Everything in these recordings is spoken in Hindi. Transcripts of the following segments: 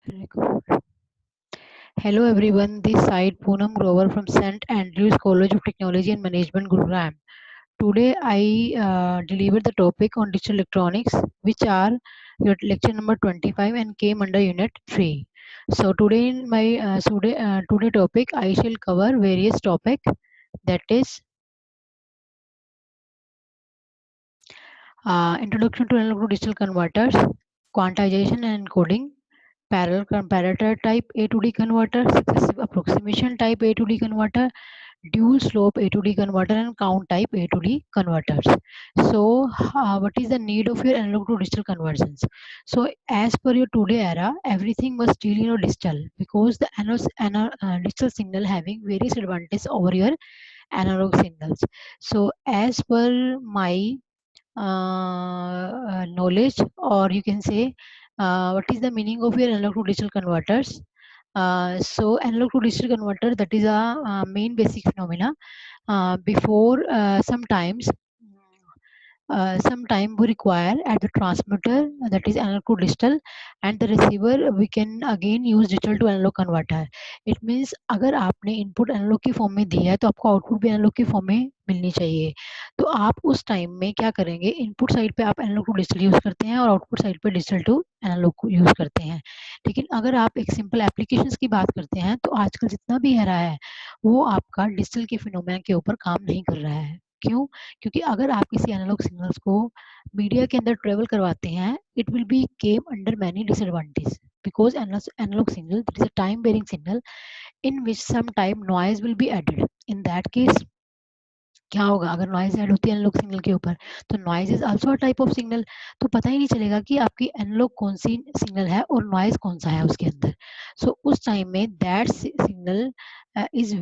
Record. Hello everyone, this side Poonam Grover from St. Andrews College of Technology and Management, Gurugram. Today I delivered the topic on digital electronics, which are your lecture number 25 and came under unit 3. So today in my today topic I shall cover various topic, that is introduction to analog to digital converters, quantization and encoding, parallel comparator type A to D converter, successive approximation type A to D converter, dual slope A to D converter, and count type A to D converters. So what is the need of your analog to digital conversions? So as per your today era, everything must deal in your digital, because the digital signal having various advantages over your analog signals. So as per my knowledge, or you can say what is the meaning of your analog to digital converters. So analog to digital converter, that is a main basic phenomena. Before sometime we require at the transmitter, that is analog to digital, and the receiver we can again use digital to analog converter. It means अगर आपने इनपुट एनालॉग की फॉर्म में दिया है तो आपको आउटपुट भी एनालॉग की फॉर्म में मिलनी चाहिए. तो आप उस टाइम में क्या करेंगे, इनपुट साइड पे आप एनालॉग टू डिजिटल यूज करते हैं और आउटपुट साइड पे डिजिटल टू एनालॉग को यूज करते हैं. लेकिन अगर आप एक सिंपल एप्लीकेशंस की बात करते हैं तो आजकल जितना भी है रहा है वो आपका डिजिटल के फिनोमेना के ऊपर काम नहीं कर रहा है. क्यों? क्योंकि अगर आप किसी एनालॉग सिग्नल्स को मीडिया के अंदर ट्रेवल करवाते हैं, it will B came under many disadvantage, because analog signal, that is a time varying signal in which some time noise will be added. In that case क्या होगा, अगर नॉइज ऐड होती है एनालॉग सिग्नल के ऊपर तो noise is also a type of signal. तो पता ही नहीं चलेगा कि आपकी एनालॉग कौन सी सिग्नल है और नॉइज कौन सा है उसके अंदर. सो उस टाइम में दैट सिग्नल इज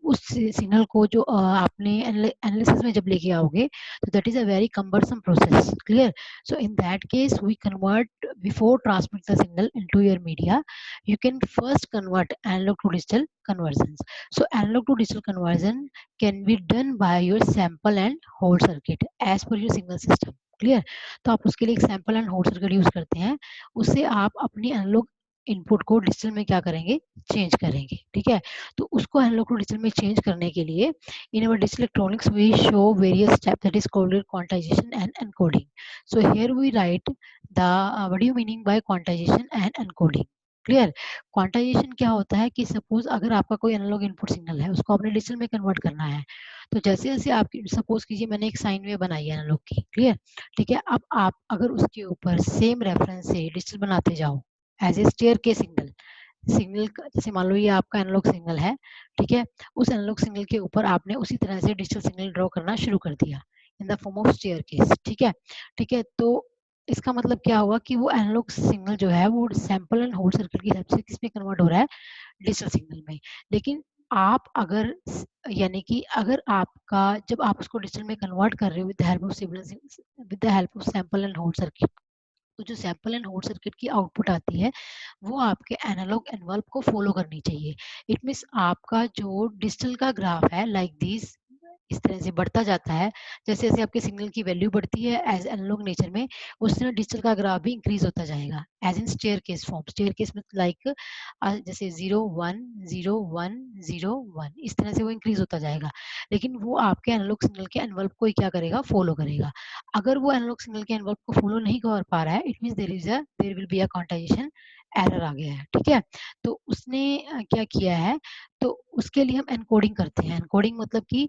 उस सिग्नल को जो आपने एनालिसिस में जब लेके आओगे तो that is a very cumbersome process. Clear? So in that case we convert before transmit the signal into your media. You can first convert analog to digital conversions. So analog to digital conversion can be done by your sample and hold circuit as per your signal system. Clear? तो आप उसके लिए एक sample and hold circuit use करते हैं. उससे आप अपनी एनालॉग इनपुट को डिजिटल में क्या करेंगे, चेंज करेंगे. ठीक है? तो उसको एनालॉग टू डिजिटल में चेंज करने के लिए in our digital electronics we show various step, that is called quantization and encoding. So here we write the what do you meaning by quantization and encoding. Clear? Quantization क्या होता है कि सपोज अगर आपका कोई एनालॉग इनपुट सिग्नल है उसको आपने डिजिटल में कन्वर्ट करना है, तो जैसे जैसे आप सपोज कीजिए मैंने एक साइन वेव बनाई है एनालॉग की. क्लियर? ठीक है? अब आप अगर उसके ऊपर सेम रेफरेंस से डिजिटल बनाते जाओ एज ए स्टेयर के सिग्नल, जैसे मान लो ये आपका एनालॉग सिग्नल है. ठीक है? उस एनालॉग सिग्नल के ऊपर आपने उसी तरह से डिजिटल सिग्नल ड्रॉ करना शुरू कर दिया in the form of staircase. ठीक है? ठीक है? तो इसका मतलब क्या होगा कि वो एनालॉग सिग्नल जो है वो सैंपल एंड होल्ड सर्किट की हेल्प से किसमें कन्वर्ट हो रहा है, डिजिटल सिग्नल में. लेकिन आप अगर यानी कि अगर आपका जब आप उसको डिजिटल में कन्वर्ट कर रहे हो with the help of sample and hold circuit, तो जो सैंपल एंड होल्ड सर्किट की आउटपुट आती है वो आपके एनालॉग एनवलप को फॉलो करनी चाहिए. इट मीन्स आपका जो डिजिटल का ग्राफ है लाइक दिस, इस तरह से बढ़ता जाता है. जैसे जैसे आपके सिग्नल की वैल्यू बढ़ती है एज एनालॉग नेचर में, उस तरह डिजिटल का ग्राफ भी इंक्रीज होता जाएगा as in staircase form. Staircase में लाइक जैसे 0 1 0 1 0 1 इस तरह से वो इंक्रीज होता जाएगा. लेकिन वो आपके एनालॉग सिग्नल के एनवलप को ही क्या करेगा, फॉलो करेगा. अगर वो एनालॉग सिग्नल के एनवलप को फॉलो नहीं कर पा रहा है, it means there will be a quantization error आ गया है. ठीक है? तो उसने क्या किया है, तो उसके लिए हम एनकोडिंग करते हैं. एनकोडिंग मतलब कि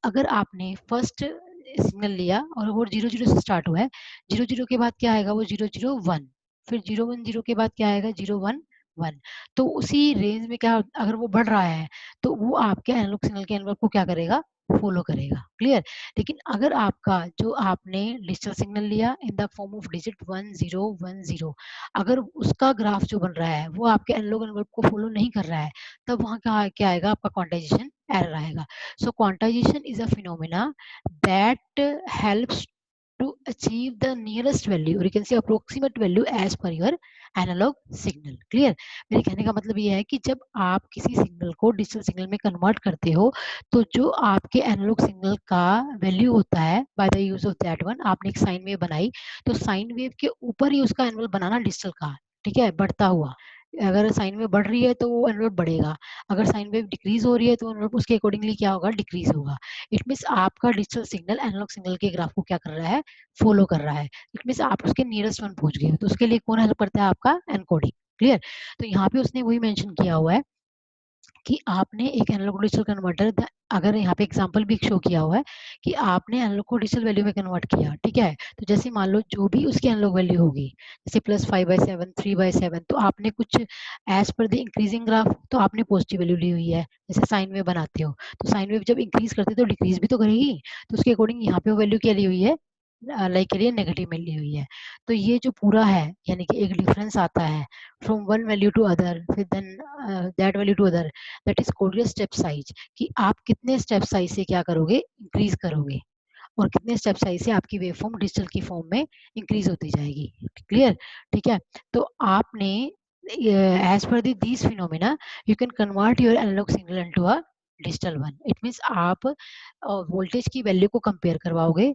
अगर आपने फर्स्ट सिग्नल लिया और वो 0 0 से स्टार्ट हुआ है, 0 0 के बाद क्या आएगा, वो 0 0 1, फिर 0 1 0 के बाद क्या आएगा, 0 1 1. तो उसी रेंज में क्या अगर वो बढ़ रहा है तो वो आपके एनालॉग सिग्नल के एनवलप को क्या करेगा, फॉलो करेगा. क्लियर? लेकिन अगर आपका जो आपने डिजिटल सिग्नल लिया इन द फॉर्म ऑफ डिजिट 1 0 1 0, अगर उसका ग्राफ जो बन रहा है वो आपके एनालॉग एनवलप को फॉलो नहीं कर रहा है, तब वहाँ क्या आएगा, आपका क्वांटाइजेशन एरर आएगा. So quantization is a phenomena that helps to achieve the nearest value, or you can say approximate value as per your analog signal. Clear? मेरे कहने का मतलब ये है कि जब आप किसी सिग्नल को डिजिटल सिग्नल में कन्वर्ट करते हो तो जो आपके एनालॉग सिग्नल का वैल्यू होता है by the use of that one, आपने एक साइन वेव बनाई तो साइन वेव के ऊपर ही उसका एनवल बनाना डिजिटल का. ठीक है, बढ़ता हुआ। अगर साइन वेव बढ़ रही है तो वो एनवलप बढ़ेगा, अगर साइन वेव डिक्रीज हो रही है तो एनवलप उसके अकॉर्डिंगली क्या होगा, डिक्रीज होगा। इट मीन्स आपका डिजिटल सिग्नल एनालॉग सिग्नल के ग्राफ को क्या कर रहा है, फॉलो कर रहा है। इट मीन्स आप उसके नियरेस्ट वन पहुंच गए हो, तो उसके लिए कौन हेल्प करता है, आपका एनकोडिंग। क्लियर। तो यहाँ पे उसने वही मेंशन किया हुआ है कि आपने एक एनालॉग डिजिटल कन्वर्टर, अगर यहाँ पे एग्जांपल भी शो किया हुआ है कि आपने एनालॉग को डिजिटल वैल्यू में कन्वर्ट किया, ठीक है। तो जैसे मान लो जो भी उसकी एनालॉग वैल्यू होगी, जैसे +5/7, 3/7, तो आपने कुछ एज पर द इंक्रीजिंग ग्राफ तो आपने पॉजिटिव वैल्यू ली हुई है। जैसे साइन वेव बनाते हो तो साइन वेव जब इंक्रीज करते हो तो डिक्रीज भी तो करेगी, तो उसके अकॉर्डिंग यहाँ पे वैल्यू क्या ली हुई है, लाइक के लिए नेगेटिव में ली हुई है। तो ये जो पूरा है यानी कि एक डिफरेंस आता है from one value to other, फिर then that value to other, that is called your step size, कि आप कितने स्टेप साइज से क्या करोगे, इंक्रीज करोगे, और कितने स्टेप साइज से आपकी वेव फॉर्म डिजिटल की फॉर्म में इंक्रीज होती जाएगी। क्लियर। ठीक है। तो आपने as per these phenomena you can convert your analog signal into a digital one. It means आप वोल्टेज की वैल्यू को कंपेयर करवाओगे,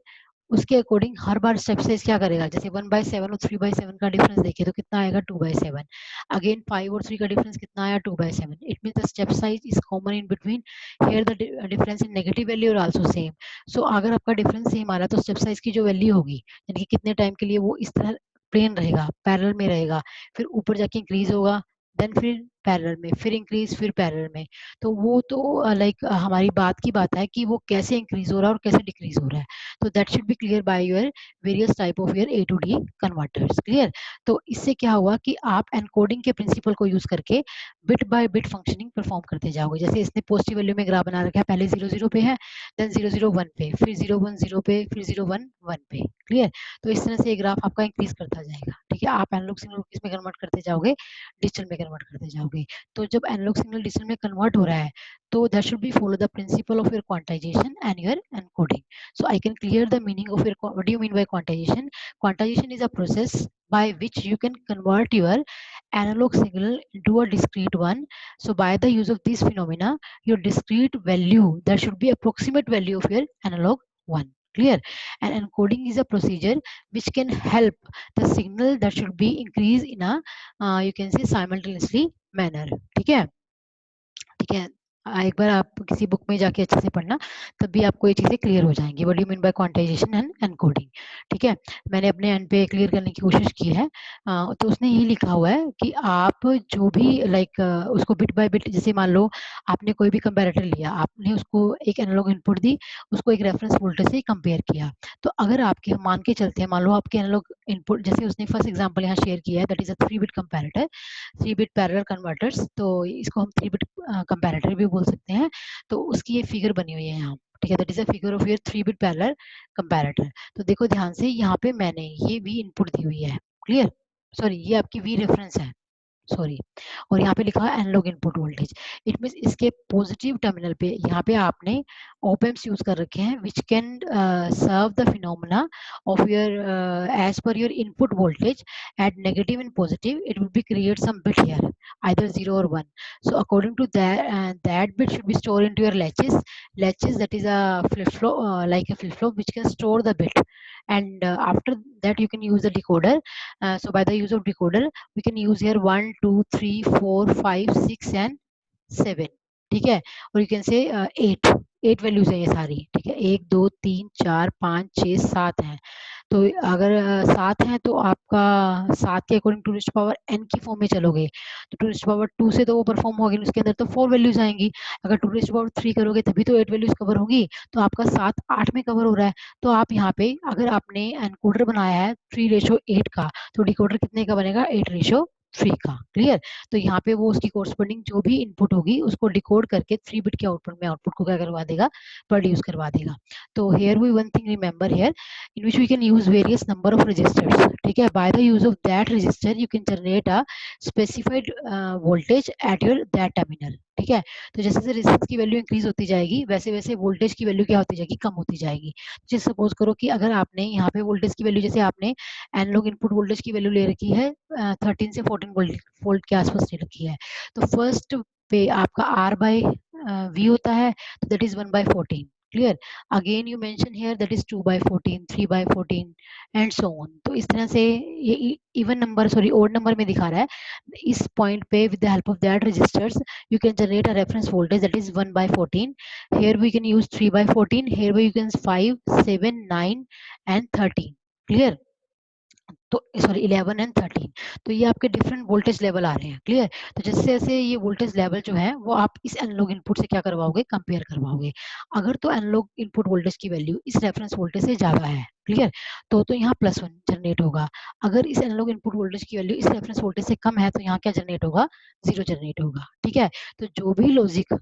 उसके अकॉर्डिंग हर बार स्टेप साइज क्या करेगा, जैसे 1/7 और 3/7 का डिफरेंस देखिए तो कितना आएगा, 2/7। अगेन 5 और 3 का डिफरेंस कितना आया, 2/7। It mean the step size is common in between, here the difference in negative value और आल्सो सेम। सो अगर आपका डिफरेंस सेम आ रहा है तो स्टेप साइज की जो वैल्यू होगी, यानी कि कितने टाइम के लिए वो इस तरह प्लेन रहेगा, पैरेलल में रहेगा, फिर ऊपर जाके इंक्रीज होगा, देन फिर पैरेलल में, फिर इंक्रीज, फिर पैरेलल में। तो वो तो लाइक हमारी बात की बात है कि वो कैसे इंक्रीज हो रहा है और कैसे डिक्रीज हो रहा है। तो that should be clear by your various type of your A to D converters. Clear. तो इससे क्या हुआ कि आप एनकोडिंग के प्रिंसिपल को यूज करके bit by bit functioning perform करते जाओगे। जैसे इसने पॉजिटिव वैल्यू में ग्राफ बना रखा है, पहले 0 0 पे है, देन 0 0 1 पे, फिर 0 1 0 पे, फिर 0 1 1 पे। क्लियर। तो इस तरह से ये ग्राफ आपका इंक्रीज करता जाएगा। ठीक है। आप एनालॉग सिग्नल किस में कन्वर्ट करते जाओगे, डिजिटल में कन्वर्ट करते जाओगे। तो जब एनालॉग सिग्नल डिजिटल में कन्वर्ट हो रहा है तो that should B follow the principle of your quantization and your encoding. So I can clear the meaning of your, what do you mean by quantization? Quantization is a process by which you can convert your analog signal into a discrete one. So by the use of this phenomena, your discrete value, that should be approximate value of your analog one. Clear. And encoding is a procedure which can help the signal that should be increased in a you can say simultaneously manner. ठीक है। ठीक है। एक बार आप किसी बुक में जाके अच्छे से पढ़ना, तब भी आपको ये चीजें क्लियर हो जाएंगी, what do you mean bye quantization and encoding. ठीक है। मैंने अपने एंड पे क्लियर करने की कोशिश की है। तो उसने ये लिखा हुआ है कि आप जो भी लाइक उसको बिट बाय बिट, जैसे मान लो आपने कोई भी कंपैरेटर लिया, आपने उसको एक एनालॉग इनपुट दी, उसको एक रेफरेंस वोल्टेज से कंपेयर किया। तो अगर आपके मान के चलते हैं, मान लो आपके एनालॉग इनपुट, जैसे उसने फर्स्ट एग्जांपल यहाँ शेयर किया है, that is a 3 bit comparator, 3 bit parallel converters, तो इसको हम 3 बिट कंपैरेटर भी बोल सकते हैं। तो उसकी ये फिगर बनी हुई है यहाँ। ठीक है। That is a figure of your 3 bit parallel comparator. तो देखो ध्यान से, यहाँ पे मैंने ये वी इनपुट दी हुई है। क्लियर। सॉरी, ये आपकी वी रेफरेंस है, सॉरी। और यहाँ पे लिखा है analog input voltage. It mean इसके पॉजिटिव टर्मिनल पे यहाँ पे आपने ऑप एम्प्स यूज कर रखे हैं which can serve the phenomena of your as पर your input voltage at negative and positive, it will be create some bit here, either 0 or 1. So according to that, that bit should be stored into your latches. Latches, that is a flip flop, like a flip flop which can store the bit, and after that you can use the decoder. So by the use of decoder we can use here 1 2 3 4 5 6 and 7। ठीक है। और यू कैन से 8, 8 वैल्यूज है ये सारी। ठीक है। 1 2 3 4 5 6 7 है। तो अगर 7 है तो आपका 7 के according to raised power n की फॉर्म में चलोगे तो टू रिस्ट पावर 2 से तो वो परफॉर्म होगी, उसके अंदर तो 4 वैल्यूज आएंगी। अगर टू रिस्ट पावर 3 करोगे तभी तो 8 वैल्यूज कवर होगी। तो आपका 7 8 में कवर हो रहा है। तो आप यहाँ पे अगर आपने एनकोडर बनाया है 3:8 का, तो डिकोडर कितने का बनेगा, 8:3 का। क्लियर। तो यहाँ पे वो उसकी कोरस्पोंडिंग जो भी इनपुट होगी उसको डिकोड करके 3 बिट के आउटपुट में आउटपुट को क्या करवा देगा, प्रोड्यूस करवा देगा। तो here we one thing remember here, in which we can use various number of registers। ठीक है। by the use of that register you can generate a specified voltage at your that terminal। ठीक है। तो जैसे जैसे रेजिस्टेंस की वैल्यू इंक्रीज होती जाएगी वैसे वैसे वोल्टेज की वैल्यू क्या होती जाएगी, कम होती जाएगी। जैसे सपोज करो कि अगर आपने यहाँ पे वोल्टेज की वैल्यू, जैसे आपने एनालॉग इनपुट वोल्टेज की वैल्यू ले रखी है 13 से 14 वोल्ट के आसपास ले रखी है, तो फर्स्ट पे आपका R बाय वी होता है, तो that is 1/14। Clear. Again you mention here that is 2/14, 3/14 and so on. तो इस तरह से ये even number sorry odd number में दिखा रहा है। इस पॉइंट पे with the help of that registers you can generate a reference voltage that is 1/14। here we can use 3/14, here we can 5, 7, 9 and 13। Clear. तो सॉरी 11 एंड 13। तो ये आपके डिफरेंट वोल्टेज लेवल आ रहे हैं। क्लियर। तो जैसे जैसे ये वोल्टेज लेवल जो है वो आप इस एनालॉग इनपुट से क्या करवाओगे, कंपेयर करवाओगे। अगर तो एनालॉग इनपुट वोल्टेज की वैल्यू इस रेफरेंस वोल्टेज से ज्यादा है, क्लियर, तो यहाँ +1 जनरेट होगा। अगर इस एनालॉग इनपुट वोल्टेज की वैल्यू इस रेफरेंस वोल्टेज से कम है तो यहाँ क्या जनरेट होगा, 0 जनरेट होगा। ठीक है। तो जो भी लॉजिक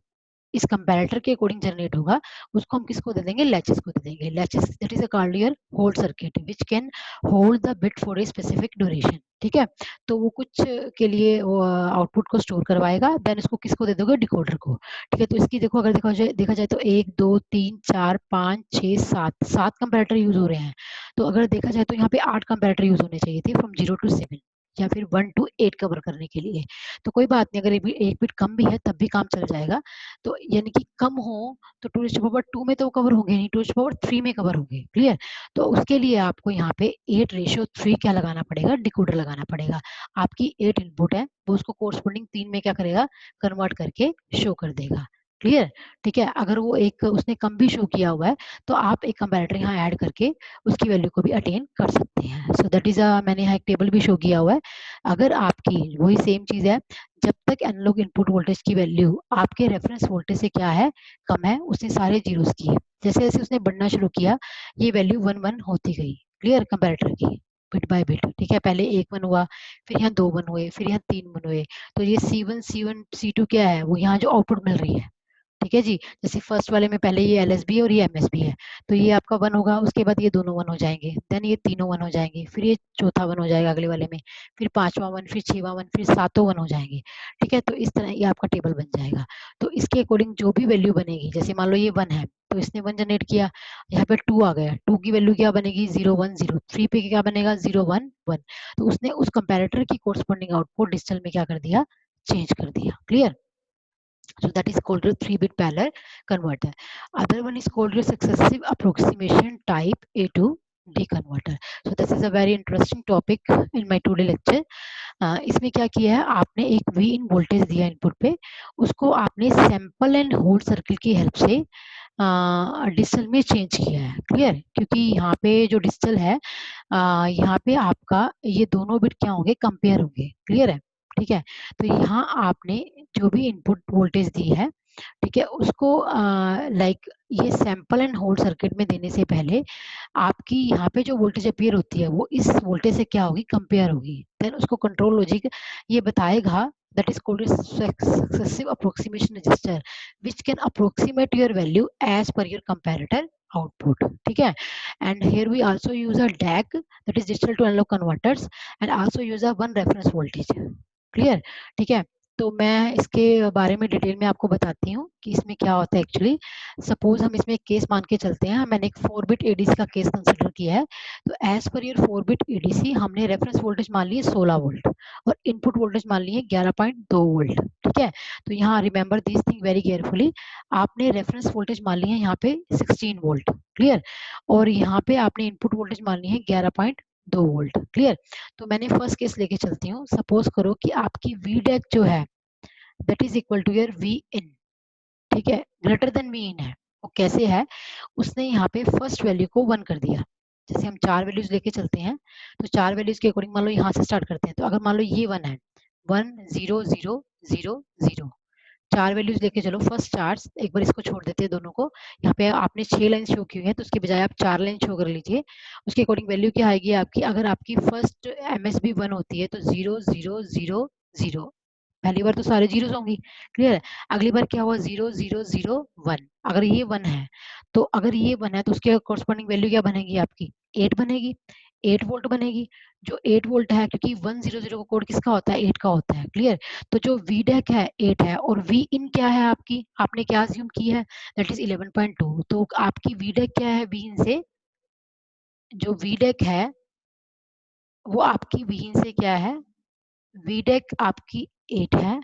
इस कंपैरेटर के अकॉर्डिंग जनरेट होगा उसको हम किसको दे देंगे, लैचेस को दे देंगे। Latches that is a called your hold circuit which can hold the bit for a specific duration. ठीक है। तो वो कुछ के लिए वो आउटपुट को स्टोर करवाएगा, देन इसको किसको दे दोगे, डिकोडर को। ठीक है। तो इसकी देखो अगर देखा जाए तो 1 2 3 4 5 6 7 7 कंपैरेटर यूज हो रहे हैं। तो अगर देखा जाए तो यहाँ पे 8 कंपैरेटर यूज होने चाहिए थे फ्रॉम 0 to 7 या फिर 1 to 8 कवर करने के लिए। तो कोई बात नहीं, अगर एक बिट कम भी है तब भी काम चल जाएगा। तो यानी कि कम हो तो 2 में तो कवर होंगे नहीं, 2 में कवर होंगे। क्लियर। तो उसके लिए आपको यहाँ पे 8:3 क्या लगाना पड़ेगा, डिकोडर लगाना पड़ेगा। आपकी 8 इनपुट है वो उसको कोरस्पोंडिंग 3 में क्या करेगा, कन्वर्ट करके शो कर देगा। क्लियर। ठीक है। अगर वो एक उसने कम भी शो किया हुआ है तो आप एक कंपैरेटर यहाँ ऐड करके उसकी वैल्यू को भी अटेन कर सकते हैं। सो दैट इज मैंने यहाँ एक टेबल भी शो किया हुआ है। अगर आपकी वही सेम चीज है, जब तक एनालॉग इनपुट वोल्टेज की वैल्यू आपके रेफरेंस वोल्टेज से क्या है, कम है, उसने सारे जीरोस किए। जैसे जैसे उसने बढ़ना शुरू किया ये वैल्यू 1 1 होती गई। क्लियर। कंपैरेटर की बिट बाय बिट। ठीक है। पहले 1 1 हुआ, फिर यहाँ 2 1 हुए, फिर यहाँ 3 1 हुए। तो ये C1 C2 क्या है, वो यहाँ जो आउटपुट मिल रही है। ठीक है जी। जैसे फर्स्ट वाले में पहले ये LSB है और ये MSB है, तो ये आपका 1 होगा, उसके बाद ये दोनों 1 हो जाएंगे, देन ये तीनों 1 हो जाएंगे, फिर ये चौथा 1 हो जाएगा अगले वाले में, फिर पांचवा 1, फिर छठवां 1, फिर सातों 1 हो जाएंगे। ठीक है। तो इस तरह ये आपका टेबल बन जाएगा। तो इसके अकॉर्डिंग जो भी वैल्यू बनेगी, जैसे मान लो ये 1 है तो इसने 1 जनरेट किया, यहाँ पे 2 आ गया, 2 की वैल्यू क्या बनेगी, 0 1 0, 3 पे क्या बनेगा, 0 1 1। तो उसने उस कंपैरेटर की कोरस्पोंडिंग आउटपुट डिजिटल में क्या कर दिया, चेंज कर दिया। Clear. So that is called a 3-bit parallel converter. Other one is called a successive approximation type A to D converter. So this is a very interesting topic in my today lecture. इसमें क्या किया है आपने, एक वी इन वोल्टेज दिया इनपुट पे, उसको आपने सैंपल एंड होल्ड सर्किल की हेल्प से डिजिटल में चेंज किया है। क्लियर। क्योंकि यहाँ पे जो डिजिटल है यहाँ पे आपका ये दोनों बिट क्या होंगे, कंपेयर होंगे। क्लियर है। ठीक है। तो यहाँ आपने जो भी इनपुट वोल्टेज दी है, ठीक है, उसको लाइक ये सैंपल एंड होल्ड सर्किट में देने से पहले आपकी यहाँ पे जो वोल्टेज अपीयर होती है वो इस वोल्टेज से क्या होगी, कंपेयर होगी। देन उसको कंट्रोल लॉजिक ये बताएगा, that is called a successive approximation register which can approximate your value as per your comparator output। ठीक है। and here we also use a DAC, that is digital to analog converters, and also use a one reference voltage। Clear. ठीक है। तो मैं इसके बारे में डिटेल में आपको बताती हूँ कि इसमें क्या होता है एक्चुअली। सपोज हम इसमें एक केस मान के चलते हैं, मैंने एक 4-बिट एडीसी का केस कंसिडर किया है। तो एज पर योर 4-बिट एडीसी हमने रेफरेंस वोल्टेज मान लिए 16 वोल्ट और इनपुट वोल्टेज मान लिए 11.2 वोल्ट। ठीक है। तो यहाँ remember this thing very carefully, आपने रेफरेंस वोल्टेज मान लिए यहाँ पे 16 वोल्ट। क्लियर। और यहाँ पे आपने इनपुट वोल्टेज मान ली है 11.2 वोल्ट। क्लियर। तो मैंने फर्स्ट केस लेके चलती हूँ। सपोज करो कि आपकी वी डेक जो है that is equal to your V in. ठीक है। ग्रेटर देन वी इन है। वो कैसे है, उसने यहाँ पे फर्स्ट वैल्यू को 1 कर दिया। जैसे हम 4 वैल्यूज लेके चलते हैं तो 4 वैल्यूज के अकॉर्डिंग मान लो यहाँ से स्टार्ट करते हैं। तो अगर मान लो ये 1 है, 1 0 0 0 0, 4 वैल्यूज लेके चलो। फर्स्ट चार्ट एक बार इसको छोड़ देते हैं दोनों को। यहाँ पे आपने 6 लाइन शो की हुई है तो उसके बजाय आप 4 लाइन शो कर लीजिए। उसके अकॉर्डिंग वैल्यू क्या आएगी आपकी, अगर आपकी फर्स्ट MSB 1 होती है तो 0 0 0 0, पहली बार तो सारे जीरोस होंगी। क्लियर है। अगली बार क्या हुआ, 0 0 0 1। अगर ये 1 है तो अगर ये 1 है तो उसके कॉरस्पॉन्डिंग वैल्यू क्या बनेगी आपकी, 8 बनेगी, 8 वोल्ट बनेगी। जो 8 वोल्ट है, क्योंकि 100 का कोड किसका होता है, 8 का होता है। क्लियर। तो जो वी डेक है 8 है और वी इन क्या है आपकी, आपने क्या अज्यूम की है, दैट इज 11.2। तो आपकी वी डेक क्या है, वी इन से जो वी डेक है वो आपकी वी इन से क्या है, वी डेक आपकी 8 है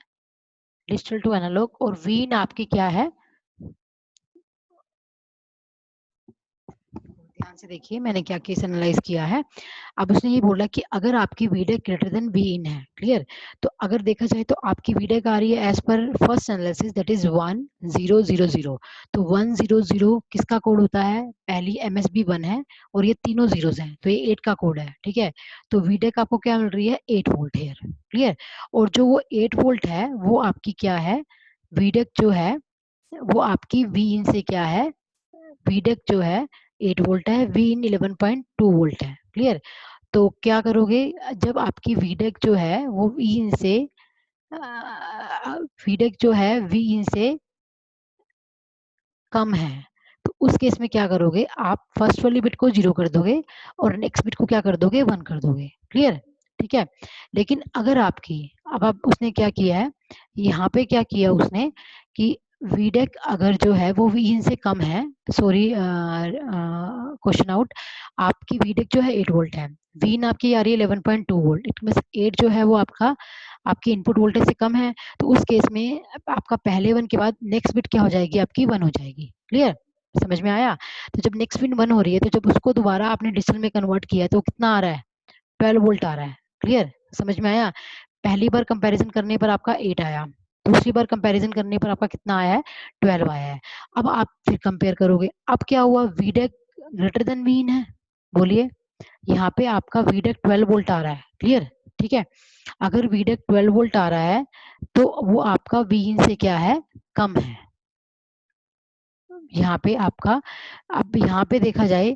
डिजिटल टू एनालॉग, और वी इन आपकी क्या है, ध्यान से देखिए मैंने क्या केस एनालाइज किया है। अब उसने ये बोला कि अगर आपकी वीडेक ग्रेटर देन वी इन है, क्लियर। तो अगर देखा जाए तो आपकी वीडेक आ रही है as per first analysis that is 1000। तो 100 किसका कोड होता है, पहली एमएसबी 1 है और ये तीनों जीरोज हैं तो ये 8 का कोड है, ठीक है। तो वीडेक आपको क्या मिल रही है, 8 वोल्ट हेयर, क्लियर। और जो वो 8 वोल्ट है वो आपकी क्या है, वीडेक जो है वो आपकी वी इन से क्या है, वीडेक जो है 8 वोल्ट है, वी इन 11.2 वोल्ट है, क्लियर। तो क्या करोगे, जब आपकी वीडेक जो है वो वी इन से वीडेक जो है वी इन से कम है, तो उस केस में क्या करोगे, आप फर्स्ट वाली बिट को 0 कर दोगे और नेक्स्ट बिट को क्या कर दोगे, 1 कर दोगे, क्लियर, ठीक है। लेकिन अगर आपकी, अब आप उसने क्या किया है, यहाँ पे क्या किया उसने कि वीडेक अगर जो है वो वी इन से कम है, सॉरी क्वेश्चन आउट, आपकी वीडेक जो है 8 वोल्ट है, वी इन आपकी आ रही है 11.2 वोल्ट, इट मींस 8 जो है वो आपका आपकी इनपुट वोल्टेज से कम है, तो उस केस में आपका पहले 1 के बाद नेक्स्ट बिट क्या हो जाएगी, आपकी 1 हो जाएगी, क्लियर, समझ में आया। तो जब नेक्स्ट बिट 1 हो रही है तो जब उसको दोबारा आपने डिजिटल में कन्वर्ट किया है तो कितना आ रहा है, 12 वोल्ट आ रहा है, क्लियर, समझ में आया। पहली बार कंपैरिजन करने पर आपका 8 आया, दूसरी बार कंपैरिजन करने पर आपका कितना आया है, 12 आया है। अब आप फिर कंपेयर करोगे, अब क्या हुआ, वीडेक ग्रेटर देन वीन है, बोलिए, यहाँ पे आपका वीडेक 12 वोल्ट आ रहा है, क्लियर, ठीक है। अगर वीडेक 12 वोल्ट आ रहा है तो वो आपका वीन से क्या है, कम है, यहाँ पे आपका, अब यहाँ पे देखा जाए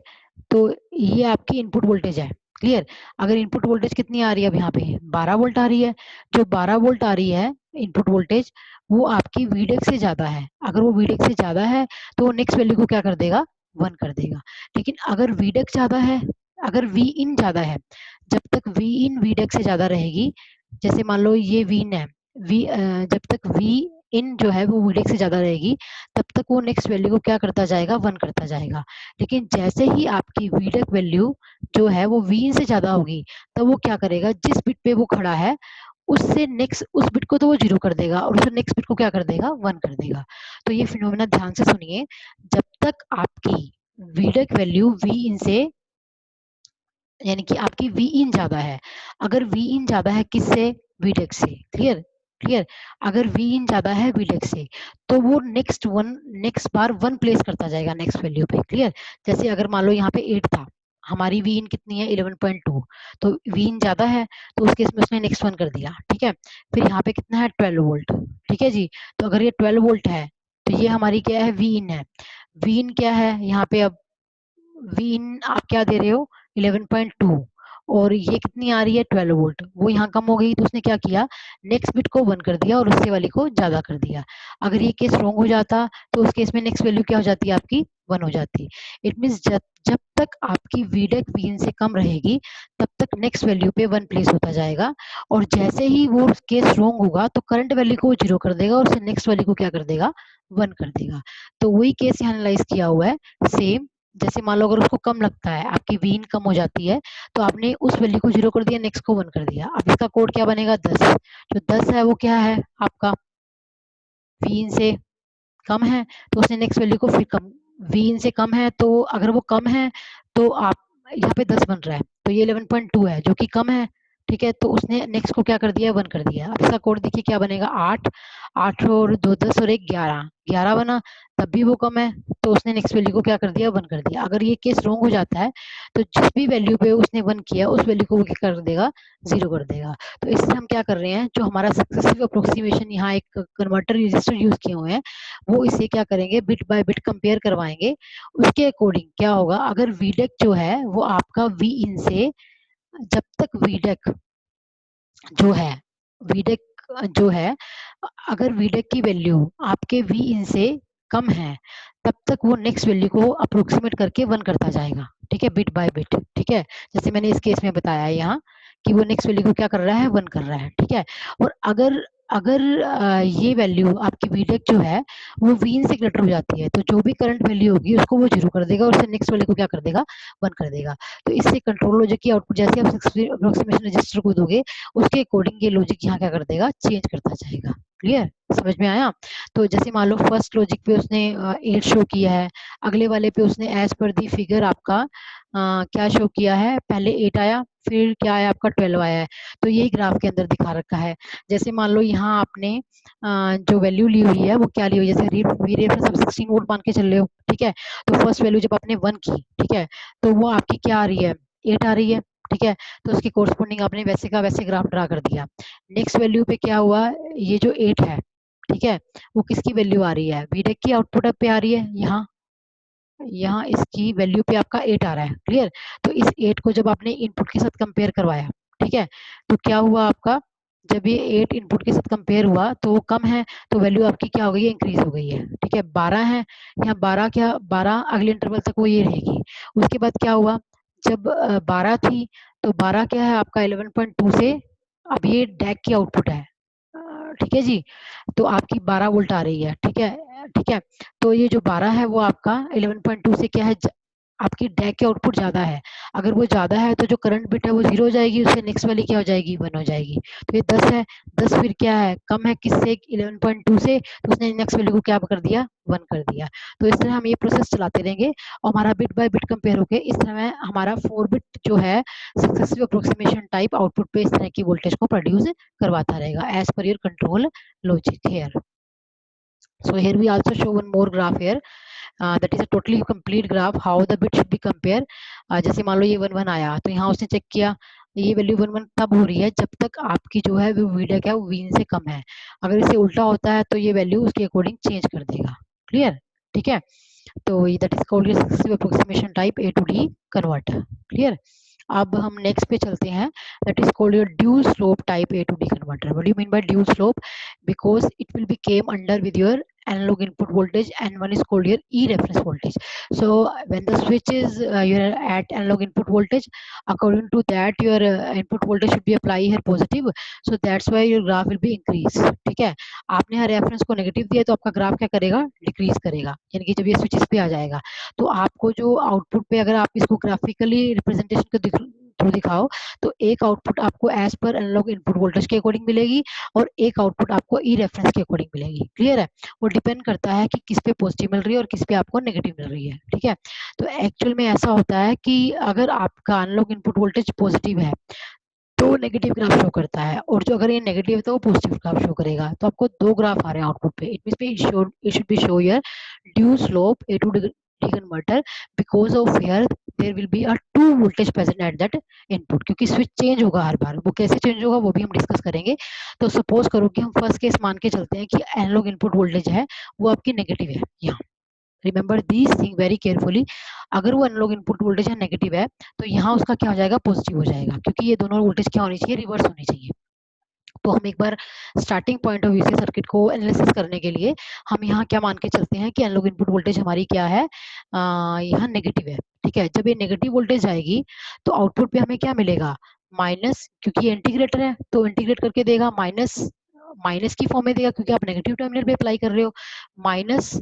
तो ये आपकी इनपुट वोल्टेज है, क्लियर। अगर इनपुट वोल्टेज कितनी आ रही है, अब यहाँ पे 12 वोल्ट आ रही है, जो 12 वोल्ट आ रही है इनपुट वोल्टेज वो आपकी वीडेक से ज्यादा है, अगर वो वीडेक से ज्यादा है तो वो नेक्स्ट वैल्यू को क्या कर देगा, 1 कर देगा। लेकिन अगर वीडेक ज्यादा है, अगर वी इन ज्यादा है, जब तक वी इन वीडेक से ज्यादा रहेगी, जैसे मान लो ये वी इन है, जब तक वी इन जो है वो वीडेक से ज्यादा रहेगी तब तक वो नेक्स्ट वैल्यू को क्या करता जाएगा, 1 करता जाएगा। लेकिन जैसे ही आपकी वीडेक वैल्यू जो है वो वी इन से ज्यादा होगी तो वो क्या करेगा, जिस बिट पे वो खड़ा है उससे नेक्स्ट उस बिट को तो वो 0 कर देगा और उससे नेक्स्ट बिट को क्या कर देगा, 1 कर देगा। तो ये फिनोमेना ध्यान से सुनिए, जब तक आपकी वीडेक वैल्यू वी इन से, यानी कि आपकी वी इन ज्यादा है, अगर वी इन ज्यादा है किससे, वीडेक से, क्लियर, क्लियर। अगर वी इन ज्यादा है वीडेक से तो वो नेक्स्ट बार 1 प्लेस करता जाएगा नेक्स्ट वैल्यू पे, क्लियर। जैसे अगर मान लो यहाँ पे 8 था, हमारी वी इन कितनी है 11.2, तो वी इन ज्यादा है तो उस केस में उसने नेक्स्ट 1 कर दिया, ठीक है। फिर यहाँ पे कितना है 12 वोल्ट, ठीक है जी। तो अगर ये 12 वोल्ट है तो ये हमारी क्या है, वी इन है, वी इन क्या है यहाँ पे, अब वीन आप क्या दे रहे हो 11.2 और ये कितनी आ रही है 12 वोल्ट, वो यहाँ कम हो गई तो उसने क्या किया, नेक्स्ट बिट को 1 कर दिया और उससे वाली को ज्यादा कर दिया। अगर ये केस रॉन्ग हो जाता तो उस केस में नेक्स्ट वैल्यू क्या हो जाती है, आपकी 1 हो जाती। इट मीन्स जब जब तक आपकी वीडेक वीन से कम रहेगी तब तक नेक्स्ट वैल्यू पे 1 प्लेस होता जाएगा, और जैसे ही वो केस रॉन्ग होगा तो करंट वैल्यू को 0 कर देगा और उससे नेक्स्ट वैल्यू को क्या कर देगा, 1 कर देगा। तो वही केस यहाँ एनालाइज किया हुआ है सेम। जैसे मान लो अगर उसको कम लगता है, आपकी वीन कम हो जाती है तो आपने उस वैल्यू को 0 कर दिया, नेक्स्ट को 1 कर दिया। अब इसका कोड क्या बनेगा, 10, जो 10 है वो क्या है आपका वीन से कम है, तो उसने नेक्स्ट वैल्यू को फिर कम, वीन से कम है तो अगर वो कम है तो आप यहाँ पे 10 बन रहा है तो ये 11.2 है जो कि कम है, ठीक है। तो उसने नेक्स्ट को क्या कर दिया, 1 कर दिया। अब इसका कोड देखिए क्या बनेगा, 8, 8 और 2 10 और 1 11, 11 बना, तब भी वो कम है तो उसने नेक्स्ट वैल्यू को क्या कर दिया, 1 कर दिया। अगर ये केस रॉन्ग हो जाता है तो जिस भी वैल्यू पे उसने 1 किया उस वैल्यू को वो क्या कर देगा, 0 कर देगा। तो इससे हम क्या कर रहे हैं, जो हमारा सक्सेसिव अप्रोक्सीमेशन यहाँ एक कन्वर्टर रजिस्टर यूज किए हुए हैं वो इसे क्या करेंगे, बिट बाय बिट कंपेयर करवाएंगे। उसके अकॉर्डिंग क्या होगा, अगर वीडेक जो है वो आपका वी इन से, जब तक वीडेक जो है, वीडेक जो है, अगर वीडेक की वैल्यू आपके वी इन से कम है तब तक वो नेक्स्ट वैल्यू को अप्रोक्सीमेट करके 1 करता जाएगा, ठीक है, बिट बाय बिट, ठीक है। जैसे मैंने इस केस में बताया है यहाँ कि वो नेक्स्ट वैल्यू को क्या कर रहा है, 1 कर रहा है, ठीक है। और अगर अगर ये वैल्यू आपकी वीडेक जो है वो वीन से ग्रेटर हो जाती है तो जो भी करंट वैल्यू होगी उसको वो 0 कर देगा और उससे नेक्स्ट वैल्यू को क्या कर देगा, 1 कर देगा। तो इससे कंट्रोल लॉजिक की आउटपुट जैसे आप अप्रोक्सीमेशन रजिस्टर को दोगे उसके अकॉर्डिंग ये लॉजिक यहाँ क्या कर देगा, चेंज करता जाएगा, क्लियर। समझ में आया? तो जैसे मान लो फर्स्ट लॉजिक पे उसने 8 शो किया है, अगले वाले पे उसने एज पर दी फिगर आपका क्या शो किया है, पहले 8 आया, फिर क्या आया आपका 12 आया है। तो यही ग्राफ के अंदर दिखा रखा है। जैसे मान लो यहाँ आपने जो वैल्यू ली हुई है वो क्या ली हुई है, जैसे वी रेफरेंस आप 16 वोल्ट मान के चल रहे हो, ठीक है। तो फर्स्ट वैल्यू जब आपने 1 की, ठीक है, तो वो आपकी क्या आ रही है, 8 आ रही है, ठीक है। तो उसकी कोरस्पोंडिंग आपने वैसे का वैसे ग्राफ ड्रा कर दिया। नेक्स्ट वैल्यू पे क्या हुआ, ये जो 8 है, ठीक है, वो किसकी वैल्यू आ रही है, वीडेक की आउटपुट पे आ रही है। यहाँ यहाँ इसकी वैल्यू पे आपका 8 आ रहा है, क्लियर। तो इस 8 को जब आपने इनपुट के साथ कंपेयर करवाया, ठीक है, तो क्या हुआ आपका, जब ये 8 इनपुट के साथ कंपेयर हुआ तो वो कम है, तो वैल्यू आपकी क्या हो गई है, इंक्रीज हो गई है, ठीक है। 12 है, यहाँ 12 क्या, 12 अगले इंटरवल तक वो ये रहेगी। उसके बाद क्या हुआ, जब 12 थी, तो 12 क्या है आपका 11.2 से, अब ये डैक की आउटपुट है, ठीक है जी। तो आपकी 12 वोल्ट आ रही है, ठीक है, ठीक है। तो ये जो 12 है वो आपका 11.2 से क्या है, आपकी डैक की आउटपुट ज्यादा है। अगर वो ज्यादा है तो जो करंट बिट है वो 0 हो जाएगी, उससे नेक्स्ट वाली क्या हो जाएगी, 1 हो जाएगी। तो ये 10 है, 10 फिर क्या है, कम है किससे, 11.2 से, तो उसने नेक्स्ट वैल्यू को क्या कर दिया, 1 कर दिया। तो इस तरह हम ये प्रोसेस चलाते रहेंगे और हमारा बिट बाय बिट कंपेयर होके इस तरह हमारा 4 बिट जो है सक्सेसिव अप्रोक्सीमेशन टाइप आउटपुट पे इस तरह की वोल्टेज को प्रोड्यूस करवाता रहेगा एज पर your control logic here. So here we also show one more graph here, that is a totally complete graph how the bit should be compare. जैसे मान लो ये 1 1 आया, तो यहाँ उसने चेक किया, ये वैल्यू 1 1 तब हो रही है जब तक आपकी जो है वो वीडियो क्या है वो वीन से कम है। अगर इसे उल्टा होता है तो ये वैल्यू उसके अकॉर्डिंग चेंज कर देगा, क्लियर, ठीक है। तो that is called successive approximation type A to D converter, clear. अब हम नेक्स्ट पे चलते हैं, that is called your dual slope type A to D converter. What do you mean by dual slope, because it will be came under with your analog input voltage and one is called your E reference voltage. So when the switch is you're at analog input voltage, according to that your input voltage should be apply here positive, so that's why your graph will be increase, ठीक है। आपने हर रेफरेंस को नेगेटिव दिया तो आपका ग्राफ क्या करेगा, डिक्रीज करेगा, यानी कि जब ये स्विचेस पे आ जाएगा तो आपको जो आउटपुट पे अगर आप इसको ग्राफिकली रिप्रेजेंटेशन को थ्रू दिखाओ तो एक आउटपुट आपको एज पर एनालॉग इनपुट वोल्टेज के अकॉर्डिंग मिलेगी और एक आउटपुट आपको ई रेफरेंस के अकॉर्डिंग मिलेगी, क्लियर है। वो डिपेंड करता है कि किस पे पॉजिटिव मिल रही है और किस पे आपको नेगेटिव मिल रही है, ठीक है। तो एक्चुअल में ऐसा होता है कि अगर आपका अनलॉक इनपुट वोल्टेज पॉजिटिव है तो नेगेटिव ग्राफ शो करता है, और जो अगर ये नेगेटिव है तो वो पॉजिटिव ग्राफ शो करेगा। तो आपको दो ग्राफ आ रहे हैं आउटपुट पे, it means it should be show your dual slope A to D converter because of here there will be a two voltage present at that input, क्योंकि स्विच चेंज होगा हर बार, वो कैसे चेंज होगा वो भी हम डिस्कस करेंगे। तो सपोज करो कि हम फर्स्ट केस मान के चलते हैं कि एनालॉग इनपुट वोल्टेज है वो आपकी नेगेटिव है यहाँ, remember these thing very carefully. अगर वो एनालॉग इनपुट वोल्टेज है नेगेटिव है तो यहाँ उसका क्या हो जाएगा, पॉजिटिव हो जाएगा, क्योंकि ये दोनों वोल्टेज क्या होनी चाहिए, रिवर्स होनी चाहिए। तो हम एक बार स्टार्टिंग पॉइंट ऑफ व्यू से सर्किट को एनालिसिस करने के लिए हम यहाँ क्या मान के चलते हैं कि एनालॉग इनपुट वोल्टेज हमारी क्या है, यहाँ नेगेटिव है, ठीक है। जब ये नेगेटिव वोल्टेज आएगी तो आउटपुट पे हमें क्या मिलेगा, माइनस, क्योंकि ये इंटीग्रेटर है तो इंटीग्रेट करके देगा माइनस, माइनस की फॉर्म में देगा क्योंकि आप नेगेटिव टर्मिनल पे अप्लाई कर रहे हो, माइनस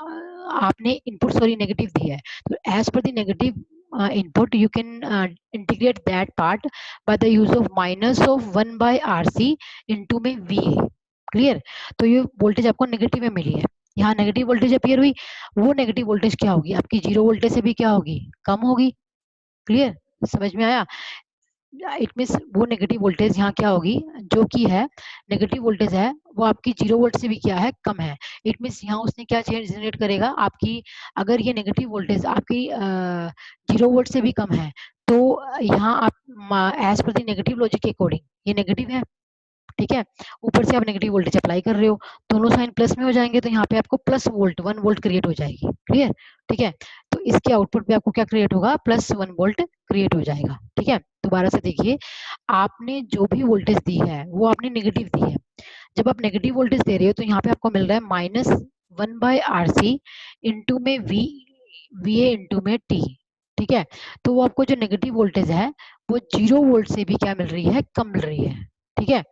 आपने इनपुट सॉरी नेगेटिव दिया है, तो एज पर the negative input you can integrate that part by the use of minus of 1 by RC into में VA, क्लियर। तो ये वोल्टेज आपको नेगेटिव में मिली है, यहाँ नेगेटिव वोल्टेज अपीयर हुई, वो नेगेटिव वोल्टेज क्या होगी आपकी, जीरो वोल्टेज से भी क्या होगी, कम होगी, क्लियर, समझ में आया। इट मीन्स वो नेगेटिव वोल्टेज यहाँ क्या होगी, जो कि है नेगेटिव वोल्टेज है वो आपकी जीरो वोल्ट से भी क्या है, कम है। इट मीन्स यहाँ उसने क्या चेंज जनरेट करेगा आपकी, अगर ये नेगेटिव वोल्टेज आपकी जीरो वोल्ट से भी कम है तो यहाँ आप एज पर द नेगेटिव लॉजिक के अकॉर्डिंग ये नेगेटिव है, ठीक है, ऊपर से आप नेगेटिव वोल्टेज अप्लाई कर रहे हो, दोनों साइन प्लस में हो जाएंगे तो यहाँ पे आपको प्लस वोल्ट 1 वोल्ट क्रिएट हो जाएगी, क्लियर, ठीक है। तो इसके आउटपुट पे आपको क्या क्रिएट होगा, प्लस 1 वोल्ट क्रिएट हो जाएगा, ठीक है। दोबारा से देखिए, आपने जो भी वोल्टेज दी है वो आपने नेगेटिव दी है, जब आप नेगेटिव वोल्टेज दे रहे हो तो यहाँ पे आपको मिल रहा है minus 1 by R C into में वी ए इंटू में टी, ठीक है। तो वो आपको जो नेगेटिव वोल्टेज है वो जीरो वोल्ट से भी क्या मिल रही है, कम मिल रही है, ठीक है।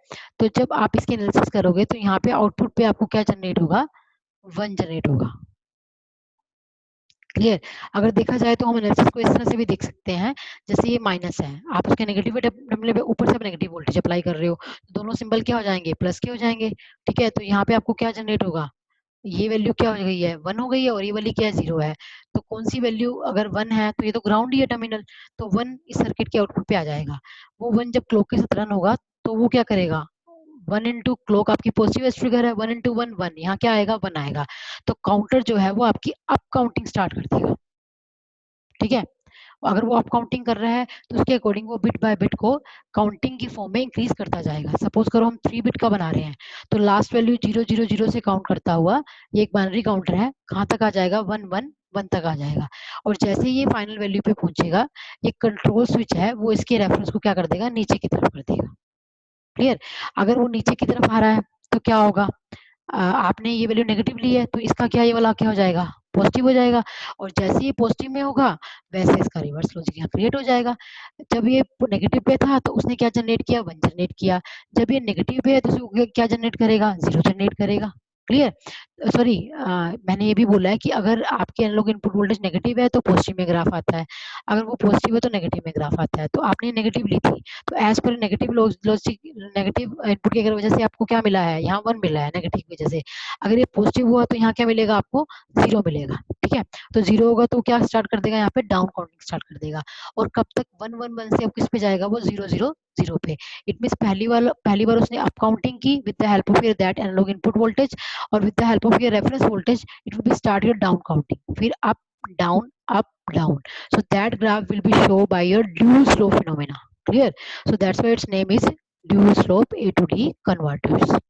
तो जब आप इसके एनालिसिस करोगे तो यहाँ पे आउटपुट पे आपको क्या जनरेट होगा, 1 जनरेट होगा, क्लियर। अगर देखा जाए तो हम एनालिसिस को इस तरह से भी देख सकते हैं, जैसे ये माइनस है, आप उसके नेगेटिव टर्मिनल पे ऊपर से आप नेगेटिव वोल्टेज अप्लाई कर रहे हो, तो दोनों सिंबल क्या हो जाएंगे, प्लस के हो जाएंगे। ठीक है, तो यहाँ पे आपको क्या जनरेट होगा, ये वैल्यू क्या हो गई है, 1 हो गई है, और ये वाली क्या है, 0 है। तो कौन सी वैल्यू, अगर 1 है तो ये तो ग्राउंड ही है टर्मिनल, तो 1 इस सर्किट के आउटपुट पे आ जाएगा। वो 1 जब क्लॉक के साथ रन होगा तो वो क्या करेगा, 1 इंटू क्लॉक आपकी पॉजिटिव एज ट्रिगर है, 1 इंटू 1 1, यहाँ क्या आएगा, 1 आएगा। तो काउंटर जो है वो आपकी अप काउंटिंग स्टार्ट कर देगा। ठीक है, अगर वो अप काउंटिंग कर रहा है तो उसके अकॉर्डिंग वो बिट बाय बिट को काउंटिंग की फॉर्म में इंक्रीज करता जाएगा। सपोज करो हम 3 बिट का बना रहे हैं, तो लास्ट वैल्यू 0 0 0 से काउंट करता हुआ, ये एक बाइनरी काउंटर है, कहाँ तक आ जाएगा, 1 1 1 तक आ जाएगा। और जैसे ही ये फाइनल वैल्यू पे पहुंचेगा, ये कंट्रोल स्विच है वो इसके रेफरेंस को क्या कर देगा, नीचे की तरफ कर देगा। क्लियर। अगर वो नीचे की तरफ आ रहा है तो क्या होगा, आपने ये वैल्यू नेगेटिव ली है, तो इसका क्या, ये वाला क्या हो जाएगा, पॉजिटिव हो जाएगा। और जैसे ये पॉजिटिव में होगा, वैसे इसका रिवर्स लॉजिक यहाँ क्रिएट हो जाएगा। जब ये नेगेटिव पे था तो उसने क्या जनरेट किया, 1 जनरेट किया। जब ये नेगेटिव पे है तो उसको क्या जनरेट करेगा, 0 जनरेट करेगा। क्लियर। सॉरी, मैंने ये भी बोला है कि अगर आपके एनालॉग इनपुट वोल्टेज नेगेटिव है तो पॉजिटिव में ग्राफ आता है, अगर वो पॉजिटिव है तो नेगेटिव में ग्राफ आता है। तो आपने नेगेटिव ली थी, तो एज पर नेगेटिव लॉजिक, नेगेटिव इनपुट की अगर वजह से आपको क्या मिला है, यहाँ 1 मिला है नेगेटिव की वजह से। अगर ये पॉजिटिव हुआ तो यहाँ क्या मिलेगा आपको, 0 मिलेगा। ठीक है, तो 0 होगा तो क्या स्टार्ट कर देगा, यहाँ पे डाउन काउंटिंग स्टार्ट कर देगा। और कब तक, 1 1 1 से अब किस पे जाएगा, वो 0 0 0 पे। इट मीन पहली बार उसने अप काउंटिंग की with the help of your that analog input voltage, और with the help of your reference voltage it will be start your down counting, फिर up down up down. So that graph will be shown by your dual slope phenomena. Clear? So that's why its name is dual slope A to D converters.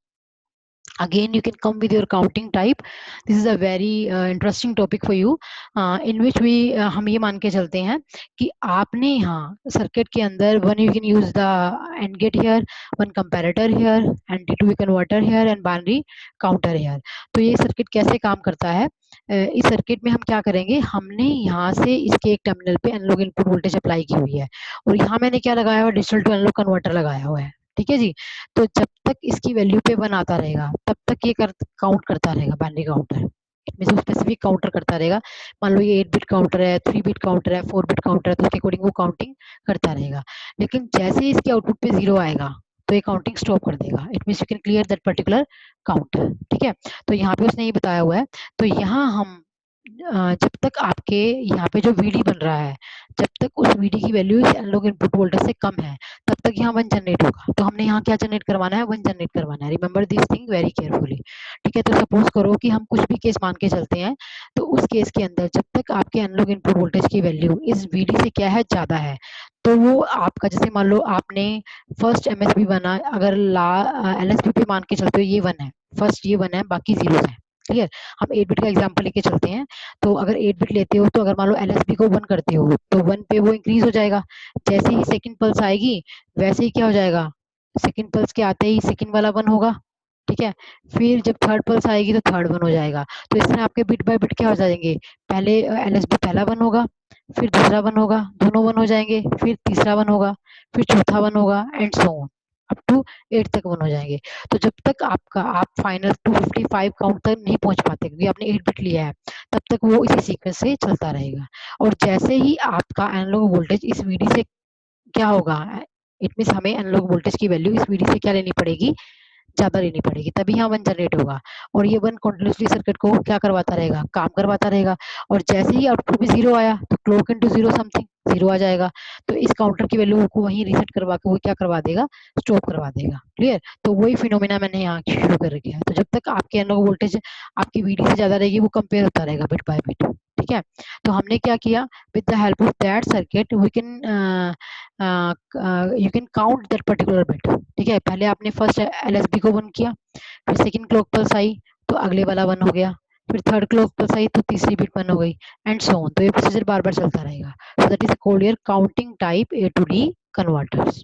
Again, you can come with your counting type. This is a very interesting topic for you, in which we हम ये मान के चलते हैं कि आपने यहाँ सर्किट के अंदर one you can use the and gate here, one comparator here, and D to B converter here, and binary counter here. तो ये सर्किट कैसे काम करता है, इस सर्किट में हम क्या करेंगे, हमने यहाँ से इसके एक टर्मिनल पे एनालॉग इनपुट वोल्टेज अप्लाई की हुई है, और यहाँ मैंने क्या लगाया हुआ है, डिजिटल टू एनालॉग कन्वर्टर लगाया हुआ है। ठीक है जी। तो जब तक इसकी वैल्यू पे 1 आता रहेगा तब तक ये काउंट करता रहेगा, बाइनरी काउंटर इसमें स्पेसिफिक काउंटर करता रहेगा। मान लो ये 8 बिट काउंटर है, 3 बिट काउंटर है, 4 बिट काउंटर है, तो उसके अकॉर्डिंग वो काउंटिंग करता रहेगा। लेकिन जैसे ही इसके आउटपुट पे 0 आएगा तो ये काउंटिंग स्टॉप कर देगा। It mean you can clear that particular counter. ठीक है, तो यहाँ पे उसने ये बताया हुआ है। तो यहाँ हम जब तक आपके यहाँ पे जो वीडी बन रहा है, जब तक उस वीडी की वैल्यू इस एनालॉग इनपुट वोल्टेज से कम है, तब तक यहाँ 1 जनरेट होगा। तो हमने यहाँ क्या जनरेट करवाना है, 1 जनरेट करवाना है। Remember this thing very carefully. ठीक है, तो सपोज करो कि हम कुछ भी केस मान के चलते हैं, तो उस केस के अंदर जब तक आपके एनालॉग इनपुट वोल्टेज की वैल्यू इस वीडी से क्या है, ज्यादा है, तो वो आपका, जैसे मान लो आपने फर्स्ट एमएसबी बना, अगर ला एलएसबी पे मान के चलते हो, ये 1 है, फर्स्ट ये 1 है, बाकी 0 है। क्लियर। हम 8 बिट का एग्जांपल लेके चलते हैं। तो अगर 8 बिट लेते हो, तो अगर मान लो एलएसबी को 1 करते हो, तो 1 पे वो इंक्रीज हो जाएगा। जैसे ही सेकंड पल्स आएगी, वैसे ही क्या हो जाएगा, सेकंड पल्स के आते ही सेकंड वाला 1 होगा। ठीक है, फिर जब थर्ड पल्स आएगी तो थर्ड 1 हो जाएगा। तो इस तरह आपके बिट बाय बिट क्या हो जाएंगे, पहले एलएसबी पहला 1 होगा, फिर दूसरा 1 होगा, दोनों 1 हो जाएंगे, फिर तीसरा 1 होगा, फिर चौथा 1 होगा, and so on up to 8 तक 1 हो जाएंगे। तो जब तक आपका आप फाइनल 255 काउंट तक नहीं पहुंच पाते, क्योंकि आपने 8 बिट लिया है, तब तक वो इसी सीक्वेंस से चलता रहेगा। और जैसे ही आपका एनालॉग वोल्टेज इस वीडी से क्या होगा, इट मीन हमें एनालॉग वोल्टेज की वैल्यू इस वीडी से क्या लेनी पड़ेगी, ज्यादा लेनी पड़ेगी, तभी यहाँ 1 जनरेट होगा। और ये 1 कंटिन्यूसली सर्किट को क्या करवाता रहेगा, काम करवाता रहेगा। और जैसे ही आउटपुट भी 0 आया, तो क्लॉक इनटू 0 समथिंग 0 आ जाएगा। तो इस काउंटर की वैल्यू को वहीं रीसेट करवा के वो क्या करवा देगा, स्टॉप करवा देगा। क्लियर। तो वही फिनोमिना मैंने यहाँ शुरू कर रखा है। तो जब तक आपके एनालॉग वोल्टेज आपकी वीडी से ज्यादा रहेगी, वो कंपेयर होता रहेगा बिट बाय बिट। ठीक है, तो हमने क्या किया, with the help of that circuit we can you can count that particular bit. ठीक है, पहले आपने फर्स्ट एलएसबी को 1 किया, फिर सेकंड क्लॉक पल्स आई तो अगले वाला 1 हो गया, फिर थर्ड क्लॉक पल्स आई तो तीसरी बिट 1 हो गई, एंड सो ऑन। तो ये प्रोसीजर बार बार चलता रहेगा। So that is called your counting type A to D converters.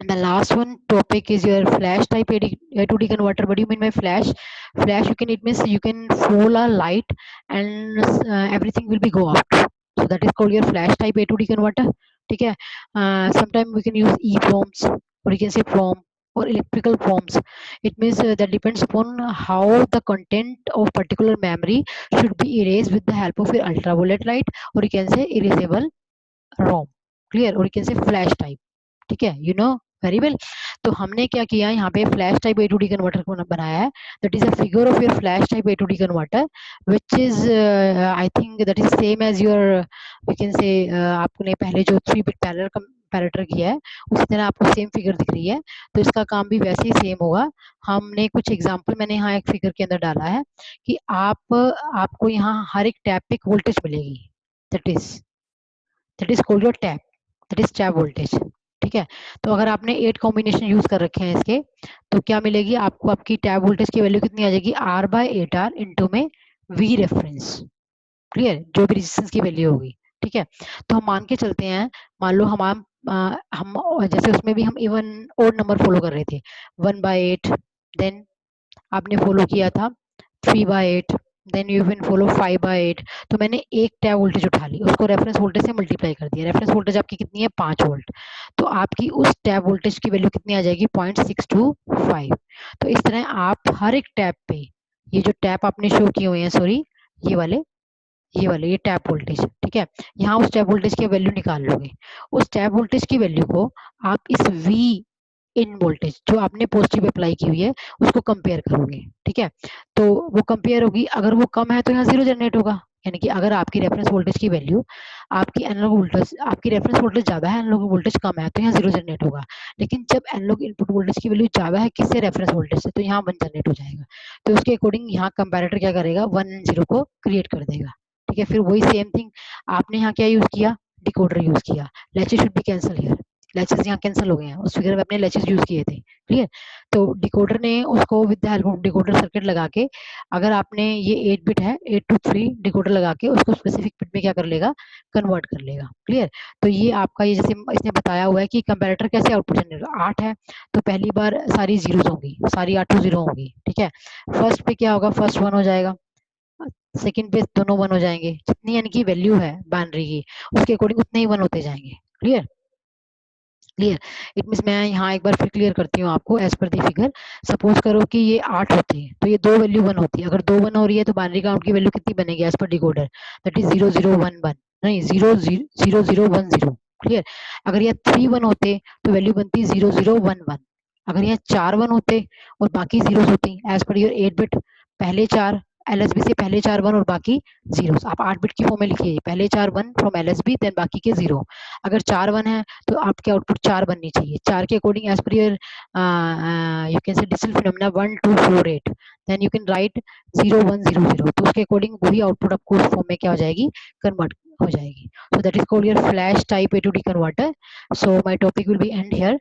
And the last one topic is your flash type A to D converter. What do you mean by flash? Flash, you can, it means you can fall a light and everything will be go out. So that is called your flash type A to D converter. ठीक है, sometimes we can use EEPROMs, or you can say PROM. or electrical forms. It means that depends upon how the content of particular memory should be erased with the help of your ultraviolet light, or you can say erasable ROM. Clear, और you can say flash type. ठीक है, यू नो वेरी वेल. तो हमने क्या किया यहाँ पे flash type A to D converter को बनाया है. That is a figure of your flash type A to D converter which is I think that is same as your, we can say, आपने पहले जो 3 बिट पैरेलल कंपैरेटर किया है उसी तरह आपको सेम फिगर दिख रही है. तो इसका काम भी वैसे ही सेम होगा. हमने कुछ एग्जांपल मैंने यहाँ एक फिगर के अंदर डाला है कि आपको यहाँ हर एक टैप पे वोल्टेज मिलेगी. That is that is called your tap. That is tap voltage. ठीक है. तो अगर आपने 8 कॉम्बिनेशन यूज कर रखे हैं इसके, तो क्या मिलेगी आपको, आपकी टैप वोल्टेज की वैल्यू कितनी आ जाएगी, आर बाय 8 आर इंटू में वी रेफरेंस. क्लियर, जो भी रेजिस्टेंस की वैल्यू होगी. ठीक है. तो हम मान के चलते हैं, मान लो हम जैसे उसमें भी हम इवन ओड नंबर फॉलो कर रहे थे, 1/8, देन आपने फॉलो किया था 3/8, देन यू कैन फॉलो 5/8. तो मैंने एक टैप वोल्टेज उठा ली, उसको रेफरेंस वोल्टेज से मल्टीप्लाई कर दिया. रेफरेंस वोल्टेज आपकी कितनी है, 5 वोल्ट. तो आपकी उस टैप वोल्टेज की वैल्यू कितनी आ जाएगी, 0.625. तो इस तरह आप हर एक टैप पे, ये जो टैप आपने शो किए हुए हैं, सॉरी ये टैप वोल्टेज. ठीक है. यहाँ उस टैप वोल्टेज की वैल्यू निकाल लोगे. उस टैप वोल्टेज की वैल्यू को आप इस वी इन वोल्टेज जो आपने पॉजिटिव अप्लाई की हुई है उसको कंपेयर करोगे. ठीक है. तो वो कंपेयर होगी, अगर वो कम है तो यहाँ जीरो जनरेट होगा. यानी कि अगर आपकी रेफरेंस वोल्टेज की वैल्यू, आपकी रेफरेंस वोल्टेज ज्यादा है, एनालॉग वोल्टेज कम है, तो यहाँ जीरो जनरेट होगा. लेकिन जब एनालॉग इनपुट वोल्टेज की वैल्यू ज्यादा है किससे, रेफरेंस वोल्टेज से, तो यहाँ 1 जनरेट हो जाएगा. तो उसके अकॉर्डिंग यहाँ कंपैरेटर क्या करेगा, 1 एंड 0 को क्रिएट कर देगा. ठीक है. फिर वही सेम थिंग आपने यहाँ क्या यूज किया, डिकोडर यूज किया. Latches should be cancel here. Latches यहाँ कैंसिल हो गए हैं, उस फिगर में अपने लैचेस यूज किए थे. क्लियर. तो डिकोडर ने उसको with the help of decoder circuit लगा के, अगर आपने ये 8 बिट है, 8 to 3 डिकोडर लगा के उसको स्पेसिफिक बिट में क्या कर लेगा, कन्वर्ट कर लेगा. क्लियर. तो ये आपका, ये जैसे इसने बताया हुआ है कि कंपैरेटर कैसे आउटपुट जनरेट, 8 है तो पहली बार सारी जीरोस होंगी, सारी 8 जीरो होंगी. ठीक है. फर्स्ट पे क्या होगा, फर्स्ट 1 हो जाएगा, सेकंड पे दोनों 1 हो जाएंगे. जितनी यानी कि वैल्यू है बाइनरी की उसके अकॉर्डिंग उतने ही 1 होते जाएंगे. क्लियर. क्लियर. इट मीन्स मैं यहाँ एक बार फिर क्लियर करती हूँ आपको एज पर दी फिगर. सपोज करो कि ये 8 होते हैं तो ये दो वैल्यू 1 होती है. अगर दो 1 हो रही है तो बाइनरी काउंट की वैल्यू कितनी बनेगी as per decoder, that is 0011, नहीं 0010. क्लियर. अगर ये 3 1 होते तो वैल्यू बनती 0011. अगर यहाँ 4 1 होते और बाकी जीरो होती एज पर योर 8 बिट, पहले 4 एलएसबी से, पहले 4 1 और बाकी जीरो. आप 8 बिट की फॉर्म में लिखिए, पहले 4 1 फ्रॉम एलएसबी देन बाकी के जीरो. अगर 4 1 है तो आपके आउटपुट 4 बननी चाहिए. 4 के अकॉर्डिंग एज पर your you can say digital phenomena 1 2 4 8, then you can write 0 1 0 0. तो उसके अकॉर्डिंग वही आउटपुट आपको उस फॉर्म में क्या हो जाएगी, कन्वर्ट हो जाएगी. So that is called your flash type A to D converter. So my topic will be end here.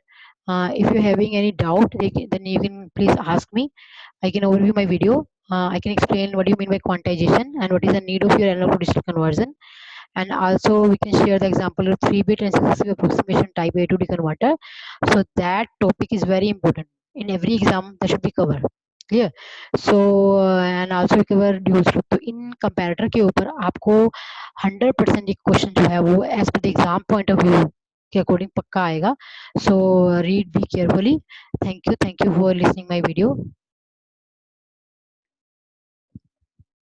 If you're having any doubt, then you can please ask me. I can overview my video. I can explain what do you mean by quantization and what is the need of your analog to digital conversion. And also we can share the example of 3-bit and successive approximation type A to D converter. So that topic is very important. In every exam that should be covered. Clear. So and also we cover dual slope. तो इन कंपैरेटर के ऊपर आपको 100% एक क्वेश्चन जो है वो एज पर the exam point of view के अकॉर्डिंग पक्का आएगा. So read be carefully. Thank you for listening my video.